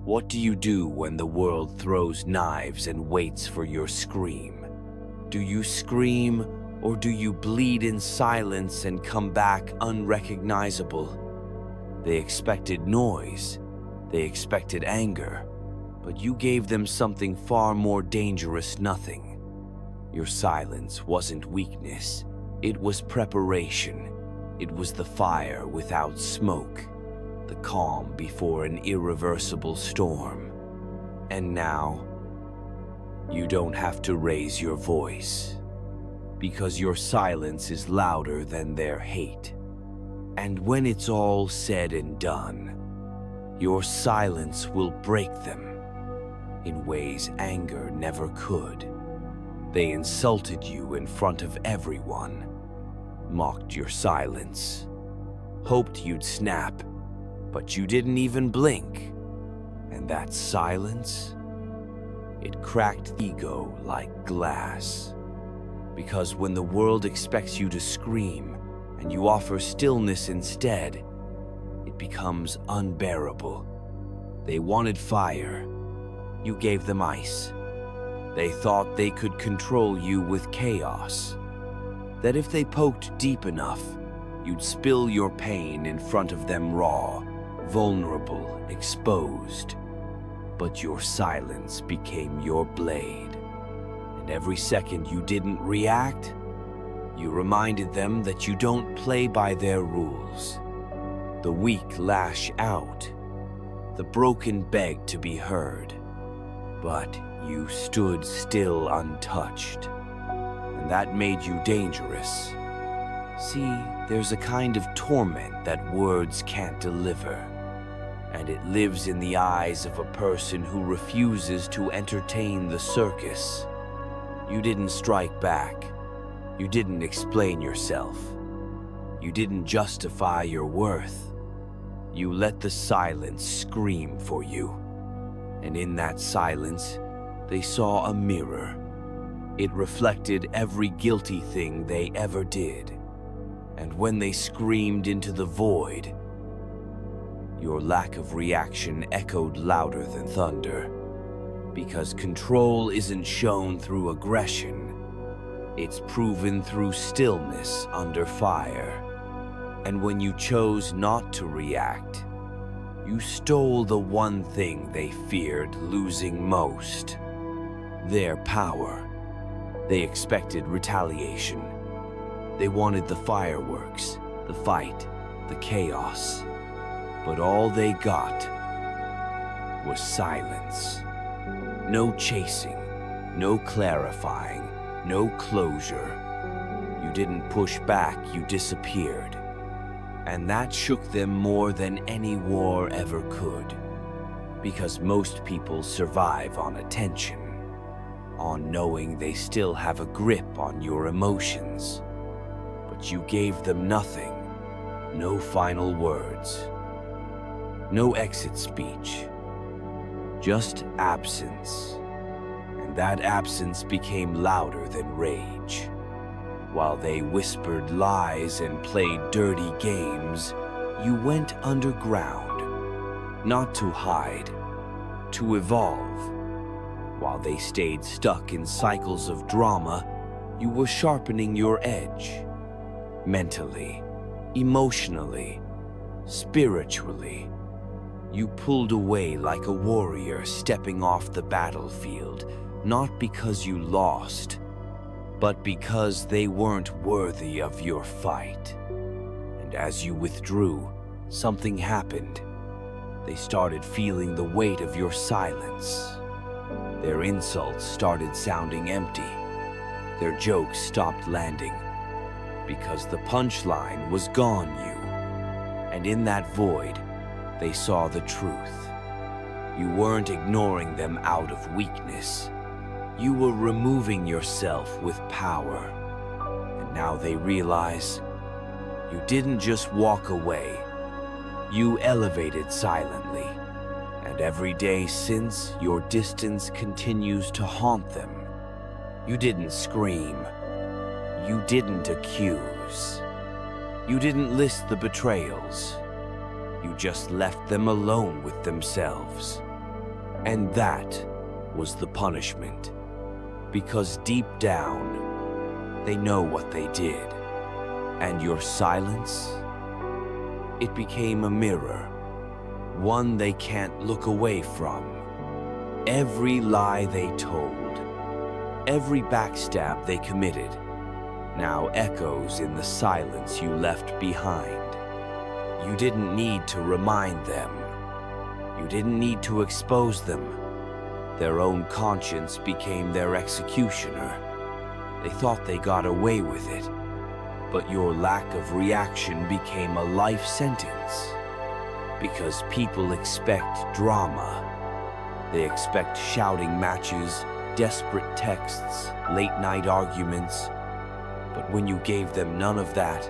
What do you do when the world throws knives and waits for your scream? Do you scream, or do you bleed in silence and come back unrecognizable? They expected noise, they expected anger, but you gave them something far more dangerous: nothing. Your silence wasn't weakness, it was preparation. It was the fire without smoke, the calm before an irreversible storm. And now, you don't have to raise your voice, because your silence is louder than their hate. And when it's all said and done, your silence will break them in ways anger never could. They insulted you in front of everyone, mocked your silence, hoped you'd snap, but you didn't even blink. And that silence, it cracked ego like glass. Because when the world expects you to scream and you offer stillness instead, it becomes unbearable. They wanted fire, you gave them ice. They thought they could control you with chaos, that if they poked deep enough, you'd spill your pain in front of them raw, vulnerable, exposed. But your silence became your blade. And every second you didn't react, you reminded them that you don't play by their rules. The weak lash out, the broken beg to be heard. But you stood still untouched, and that made you dangerous. See, there's a kind of torment that words can't deliver, and it lives in the eyes of a person who refuses to entertain the circus. You didn't strike back. You didn't explain yourself. You didn't justify your worth. You let the silence scream for you. And in that silence, they saw a mirror. It reflected every guilty thing they ever did. And when they screamed into the void, your lack of reaction echoed louder than thunder. Because control isn't shown through aggression, it's proven through stillness under fire. And when you chose not to react, you stole the one thing they feared losing most: their power. They expected retaliation. They wanted the fireworks, the fight, the chaos. But all they got was silence. No chasing, no clarifying, no closure. You didn't push back, you disappeared. And that shook them more than any war ever could. Because most people survive on attention, on knowing they still have a grip on your emotions. But you gave them nothing, no final words, no exit speech, just absence. And that absence became louder than rage. While they whispered lies and played dirty games, you went underground, not to hide, to evolve. While they stayed stuck in cycles of drama, you were sharpening your edge. Mentally, emotionally, spiritually. You pulled away like a warrior stepping off the battlefield, not because you lost, but because they weren't worthy of your fight. And as you withdrew, something happened. They started feeling the weight of your silence. Their insults started sounding empty. Their jokes stopped landing, because the punchline was gone you. And in that void, they saw the truth. You weren't ignoring them out of weakness. You were removing yourself with power. And now they realize you didn't just walk away. You elevated silently. And every day since, your distance continues to haunt them. You didn't scream. You didn't accuse. You didn't list the betrayals. You just left them alone with themselves. And that was the punishment. Because deep down, they know what they did. And your silence? It became a mirror, one they can't look away from. Every lie they told, every backstab they committed, now echoes in the silence you left behind. You didn't need to remind them. You didn't need to expose them. Their own conscience became their executioner. They thought they got away with it, but your lack of reaction became a life sentence. Because people expect drama. They expect shouting matches, desperate texts, late-night arguments. But when you gave them none of that,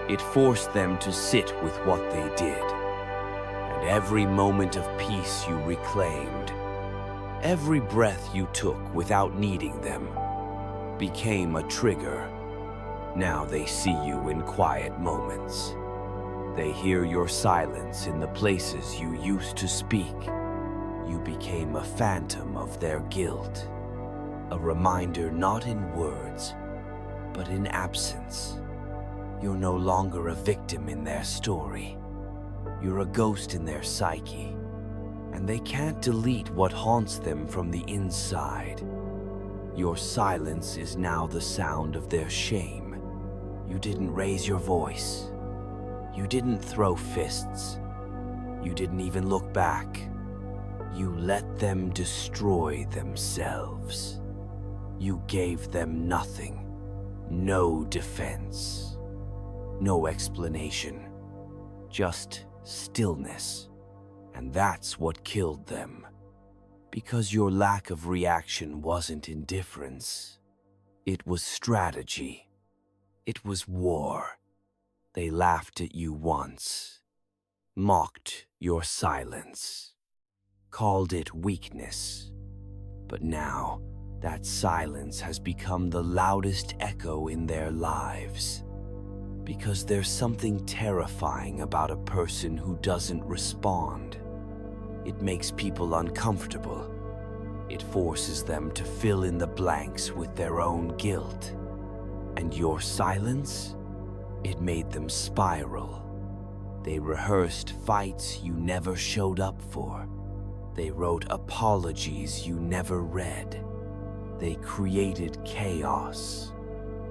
it forced them to sit with what they did. And every moment of peace you reclaimed, every breath you took without needing them, became a trigger. Now they see you in quiet moments. They hear your silence in the places you used to speak. You became a phantom of their guilt, a reminder not in words, but in absence. You're no longer a victim in their story. You're a ghost in their psyche, and they can't delete what haunts them from the inside. Your silence is now the sound of their shame. You didn't raise your voice. You didn't throw fists. You didn't even look back. You let them destroy themselves. You gave them nothing, no defense, no explanation, just stillness. And that's what killed them. Because your lack of reaction wasn't indifference. It was strategy. It was war. They laughed at you once, mocked your silence, called it weakness. But now, that silence has become the loudest echo in their lives. Because there's something terrifying about a person who doesn't respond. It makes people uncomfortable. It forces them to fill in the blanks with their own guilt. And your silence? It made them spiral. They rehearsed fights you never showed up for. They wrote apologies you never read. They created chaos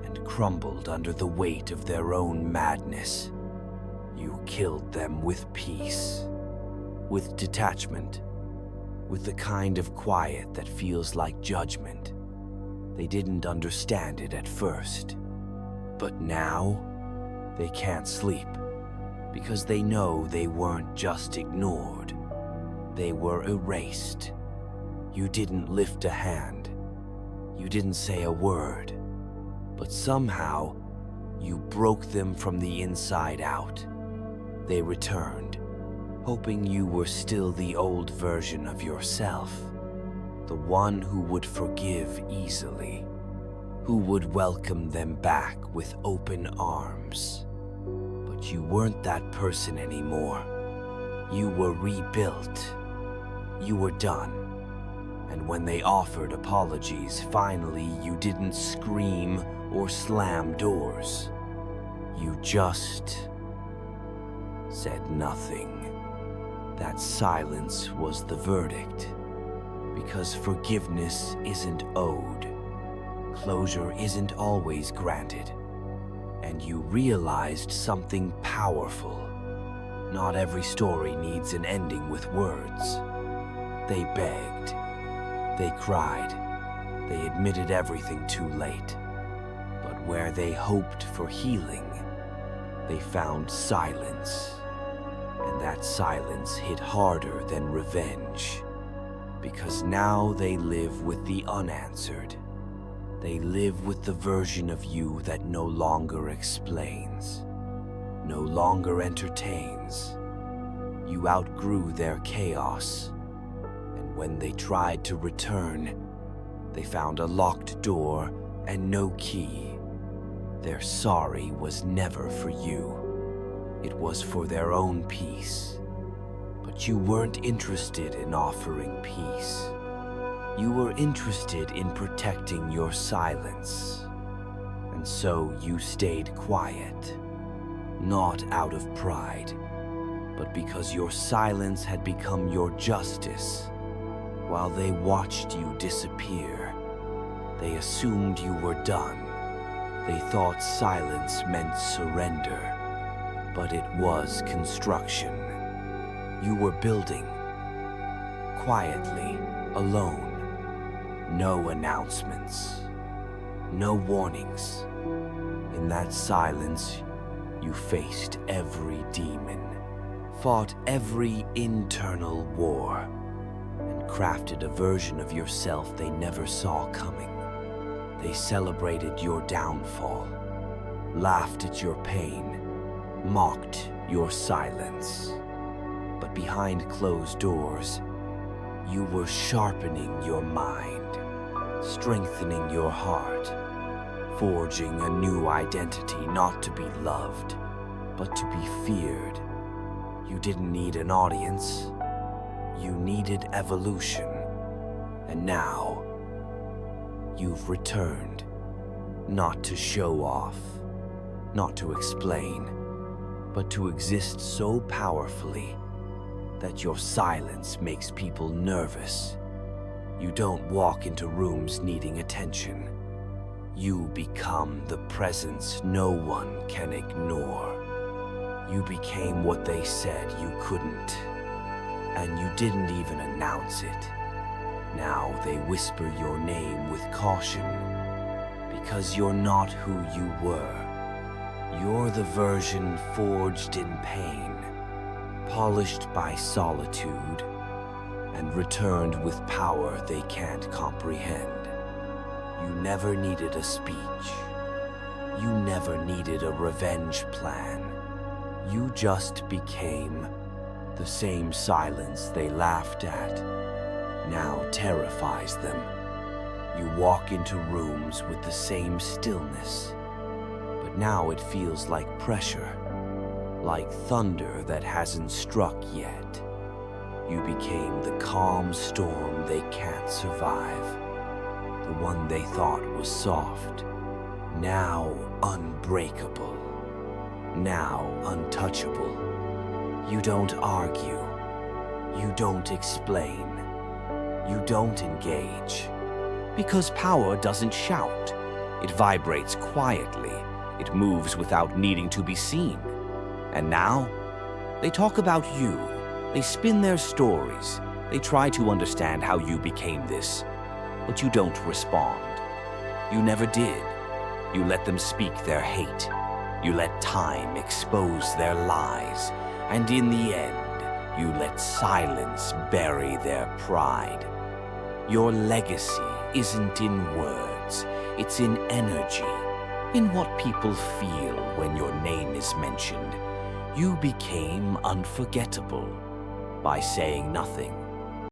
and crumbled under the weight of their own madness. You killed them with peace, with detachment, with the kind of quiet that feels like judgment. They didn't understand it at first, but now they can't sleep because they know they weren't just ignored. They were erased. You didn't lift a hand. You didn't say a word. But somehow, you broke them from the inside out. They returned, hoping you were still the old version of yourself. The one who would forgive easily. Who would welcome them back with open arms. But you weren't that person anymore. You were rebuilt. You were done. And when they offered apologies, finally you didn't scream or slam doors. You just said nothing. That silence was the verdict. Because forgiveness isn't owed. Closure isn't always granted. And you realized something powerful. Not every story needs an ending with words. They begged. They cried. They admitted everything too late. But where they hoped for healing, they found silence. And that silence hit harder than revenge. Because now they live with the unanswered. They live with the version of you that no longer explains, no longer entertains. You outgrew their chaos. And when they tried to return, they found a locked door and no key. Their sorry was never for you. It was for their own peace. But But you weren't interested in offering peace. You were interested in protecting your silence. And so you stayed quiet, not out of pride, but because your silence had become your justice. While they watched you disappear, they assumed you were done. They thought silence meant surrender, but it was construction. You were building, quietly, alone. No announcements, no warnings. In that silence, you faced every demon, fought every internal war, and crafted a version of yourself they never saw coming. They celebrated your downfall, laughed at your pain, mocked your silence. But behind closed doors, you were sharpening your mind, strengthening your heart, forging a new identity, not to be loved, but to be feared. You didn't need an audience. You needed evolution. And now, you've returned, not to show off, not to explain, but to exist so powerfully that your silence makes people nervous. You don't walk into rooms needing attention. You become the presence no one can ignore. You became what they said you couldn't, and you didn't even announce it. Now they whisper your name with caution, because you're not who you were. You're the version forged in pain, polished by solitude, and returned with power they can't comprehend. You never needed a speech. You never needed a revenge plan. You just became the same silence they laughed at, now terrifies them. You walk into rooms with the same stillness, but now it feels like pressure, like thunder that hasn't struck yet. You became the calm storm they can't survive, the one they thought was soft, now unbreakable, now untouchable. You don't argue, you don't explain, you don't engage. Because power doesn't shout. It vibrates quietly. It moves without needing to be seen. And now, they talk about you. They spin their stories. They try to understand how you became this. But you don't respond. You never did. You let them speak their hate. You let time expose their lies. And in the end, you let silence bury their pride. Your legacy isn't in words, it's in energy, in what people feel when your name is mentioned. You became unforgettable by saying nothing,